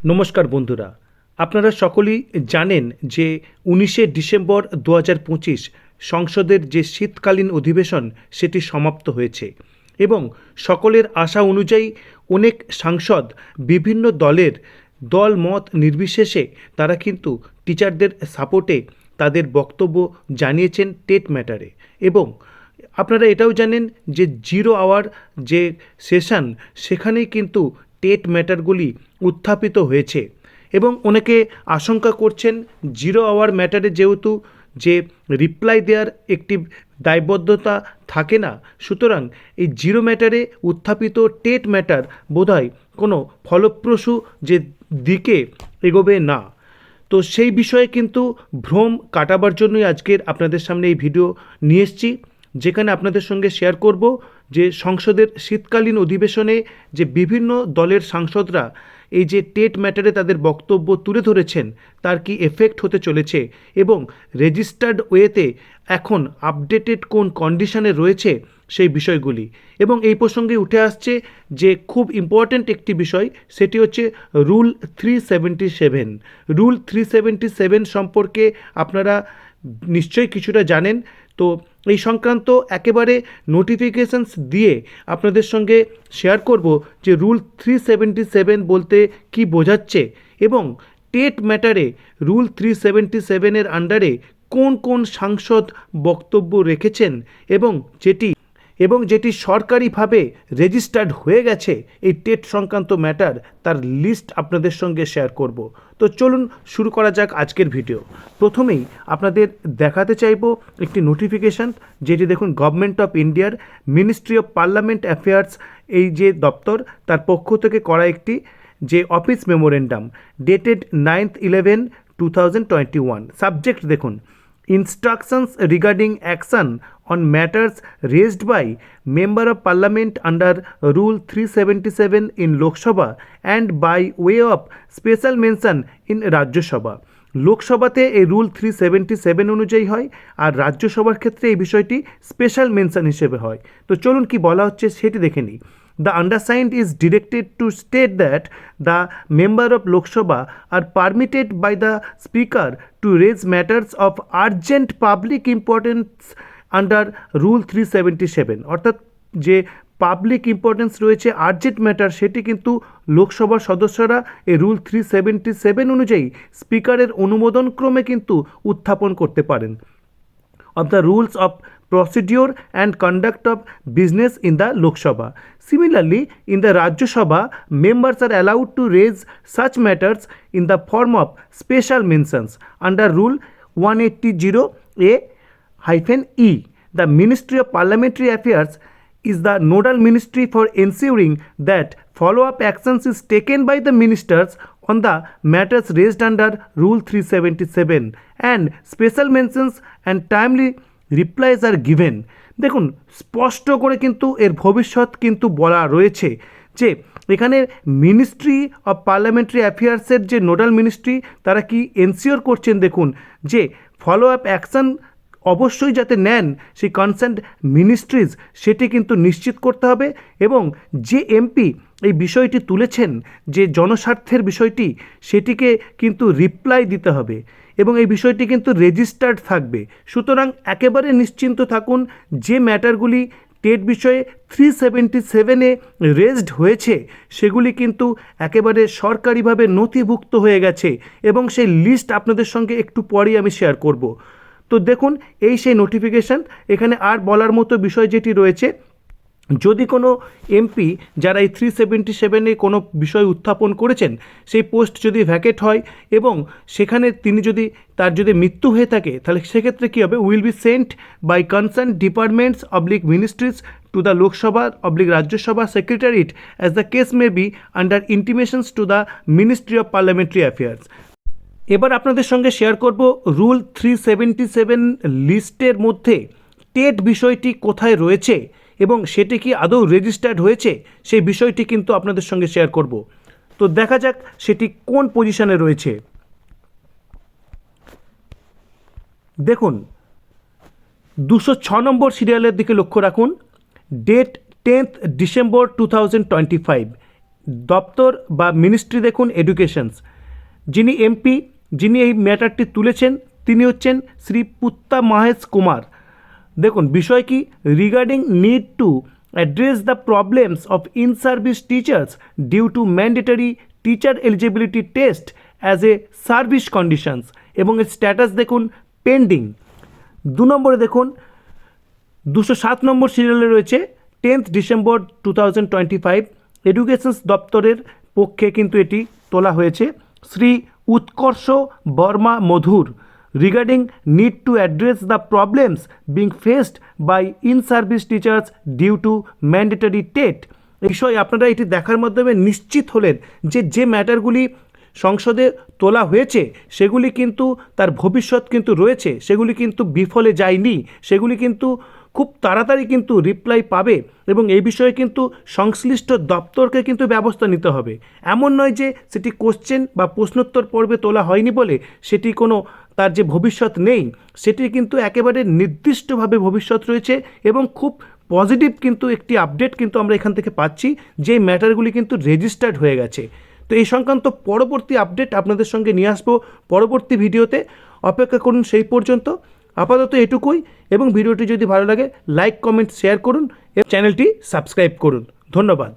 নমস্কার বন্ধুরা, আপনারা সকলেই জানেন যে 19শে ডিসেম্বর 2025 সংসদের যে শীতকালীন অধিবেশন সেটি সমাপ্ত হয়েছে এবং সকলের আশা অনুযায়ী অনেক সাংসদ বিভিন্ন দল মত নির্বিশেষে তারা কিন্তু টিচারদের সাপোর্টে তাদের বক্তব্য জানিয়েছেন টেট ম্যাটারে। এবং আপনারা এটাও জানেন যে 0 আওয়ার যে সেশন সেখানেই কিন্তু টেট ম্যাটারগুলি উত্থাপিত হয়েছে এবং অনেকে আশঙ্কা করছেন 0 আওয়ার ম্যাটারে যেহেতু যে রিপ্লাই দেওয়ার একটি দায়বদ্ধতা থাকে না, সুতরাং এই 0 ম্যাটারে উত্থাপিত টেট ম্যাটার বোধহয় কোনো ফলপ্রসূ যে দিকে এগোবে না। তো সেই বিষয়ে কিন্তু ভ্রম কাটাবার জন্যই আজকের আপনাদের সামনে এই ভিডিও নিয়ে এসেছি, যেখানে আপনাদের সঙ্গে শেয়ার করব যে সংসদের শীতকালীন অধিবেশনে যে বিভিন্ন দলের সাংসদরা এই যে টেট ম্যাটারে তাদের বক্তব্য তুলে ধরেছেন তার কি এফেক্ট হতে চলেছে এবং রেজিস্টার্ড ওয়েতে এখন আপডেটেড কোন কন্ডিশনে রয়েছে সেই বিষয়গুলি। এবং এই প্রসঙ্গে উঠে আসছে যে খুব ইম্পর্ট্যান্ট একটি বিষয়, সেটি হচ্ছে রুল 377। রুল 377 সম্পর্কে আপনারা নিশ্চয়ই কিছুটা জানেন। তো এই সংক্রান্ত একেবারে নোটিফিকেশনস দিয়ে আপনাদের সঙ্গে শেয়ার করব যে রুল 377 বলতে কি বোঝাচ্ছে এবং টেট ম্যাটারে রুল 377-এর আন্ডারে কোন কোন সাংসদ বক্তব্য রেখেছেন এবং যেটি সরকারিভাবে রেজিস্টার্ড হয়ে গেছে এই টেট সংক্রান্ত ম্যাটার, তার লিস্ট আপনাদের সঙ্গে শেয়ার করব। তো চলুন শুরু করা যাক আজকের ভিডিও। প্রথমেই আপনাদের দেখাতে চাইব একটি নোটিফিকেশান, যেটি দেখুন গভর্নমেন্ট অফ ইন্ডিয়ার মিনিস্ট্রি অফ পার্লামেন্ট অ্যাফেয়ার্স এই যে দপ্তর তার পক্ষ থেকে করা একটি যে অফিস মেমোরেন্ডাম ডেটেড 9/11/2021। সাবজেক্ট দেখুন, instructions regarding action on matters raised by member of parliament under rule 377 in Lok Sabha and by way of special mention in Rajya Sabha। লোকসভাতে এই রুল 377 অনুযায়ী হয় আর রাজ্যসভার ক্ষেত্রে এই বিষয়টি স্পেশাল মেনশন হিসেবে হয়। তো চলুন কি বলা হচ্ছে সেটি দেখে নিই। The undersigned is directed to state that the member of Lok Sabha are permitted by the Speaker to raise matters of urgent public importance under Rule 377। অর্থাৎ যে পাবলিক ইম্পর্টেন্স রয়েছে আর্জেন্ট ম্যাটার সেটি কিন্তু লোকসভার সদস্যরা এই রুল 377 অনুযায়ী স্পিকারের অনুমোদনক্রমে কিন্তু উত্থাপন করতে পারেন। of the rules of procedure and conduct of business in the Lok Sabha. Similarly, in the Rajya Sabha, members are allowed to raise such matters in the form of special mentions under Rule 180A-E. The Ministry of Parliamentary Affairs is the nodal ministry for ensuring that follow-up actions is taken by the ministers on the matters raised under Rule 377 and special mentions and timely replies are given। দেখুন স্পষ্ট করে কিন্তু এর ভবিষ্যৎ কিন্তু বলা রয়েছে যে এখানে মিনিস্ট্রি অফ পার্লামেন্টারি অ্যাফেয়ার্সের যে নোডাল মিনিস্ট্রি তারা কি এনশিওর করছেন, দেখুন যে ফলো আপ অ্যাকশান অবশ্যই যাতে নেন সেই কনসার্ন মিনিস্ট্রিজ সেটি কিন্তু নিশ্চিত করতে হবে এবং যে এমপি এই বিষয়টি তুলেছেন যে জনস্বার্থের বিষয়টি সেটিকে কিন্তু রিপ্লাই দিতে হবে এবং এই বিষয়টি কিন্তু রেজিস্টার্ড থাকবে। সুতরাং একেবারে নিশ্চিন্ত থাকুন যে ম্যাটারগুলি টেট বিষয়ে 377-এ রেজড হয়েছে সেগুলি কিন্তু একেবারে সরকারিভাবে নথিভুক্ত হয়ে গেছে এবং সেই লিস্ট আপনাদের সঙ্গে একটু পরেই আমি শেয়ার করব। তো দেখুন এই সেই নোটিফিকেশান। এখানে আর বলার মতো বিষয় যেটি রয়েছে, যদি কোনো এমপি যারা এই 377-এ কোনো বিষয় উত্থাপন করেছেন সেই পোস্ট যদি ভ্যাকেট হয় এবং সেখানে তার যদি মৃত্যু হয়ে থাকে তাহলে সেক্ষেত্রে কী হবে, will be sent by concern departments oblique ministries to the Lok Sabha oblique Rajya Sabha secretariat as the case may be under intimations to the ministry of parliamentary affairs. এবার আপনাদের সঙ্গে শেয়ার করব রুল 377 লিস্টের মধ্যে টেট বিষয়টি কোথায় রয়েছে এবং সেটি কি আদৌ রেজিস্টার্ড হয়েছে সেই বিষয়টি কিন্তু আপনাদের সঙ্গে শেয়ার করব। তো দেখা যাক সেটি কোন পজিশনে রয়েছে। দেখুন 206 নম্বর সিরিয়ালের দিকে লক্ষ্য রাখুন, ডেট 10th December 2025। দপ্তর বা মিনিস্ট্রি দেখুন এডুকেশনস, যিনি এমপি, যিনি এই ম্যাটারটি তুলেছেন তিনি হচ্ছেন শ্রী পুত্তা মহেশ কুমার। দেখুন বিষয় কি, regarding need to address the problems of in service teachers due to mandatory teacher eligibility test as a service conditions, এবং এর স্ট্যাটাস দেখুন পেন্ডিং। 2 নম্বরে দেখুন 207 নম্বর সিরিয়ালে রয়েছে 10th ডিসেম্বর 2025 এডুকেশনস দপ্তরের পক্ষে কিন্তু এটি তোলা হয়েছে। Shri Utkarsh Varma Madhur, regarding need to address the problems being faced by in service teachers due to mandatory TET. বিষয়ে আপনারা এটি দেখার মাধ্যমে নিশ্চিত হলেন যে ম্যাটারগুলি সংসদে তোলা হয়েছে সেগুলি কিন্তু তার ভবিষ্যৎ কিন্তু রয়েছে, সেগুলি কিন্তু বিফলে যায়নি, সেগুলি কিন্তু খুব তাড়াতাড়ি কিন্তু রিপ্লাই পাবে, এবং এই বিষয়ে কিন্তু সংশ্লিষ্ট দপ্তরকে কিন্তু ব্যবস্থা নিতে হবে। এমন নয় যে সেটি কোশ্চেন বা প্রশ্নোত্তর পর্বে তোলা হয়নি বলে সেটি কোনো তার যে ভবিষ্যৎ নেই, সেটি কিন্তু একেবারে নির্দিষ্টভাবে ভবিষ্যৎ রয়েছে, এবং খুব পজিটিভ কিন্তু একটি আপডেট কিন্তু আমরা এখান থেকে পাচ্ছি যে ম্যাটারগুলি কিন্তু রেজিস্টার্ড হয়ে গেছে। তো এই সংক্রান্ত পরবর্তী আপডেট আপনাদের সঙ্গে নিয়ে আসবো পরবর্তী ভিডিওতে, অপেক্ষা করুন সেই পর্যন্ত। আপাতত এটুকুই, এবং ভিডিওটি যদি ভালো লাগে লাইক কমেন্ট শেয়ার করুন এবং চ্যানেলটি সাবস্ক্রাইব করুন। ধন্যবাদ।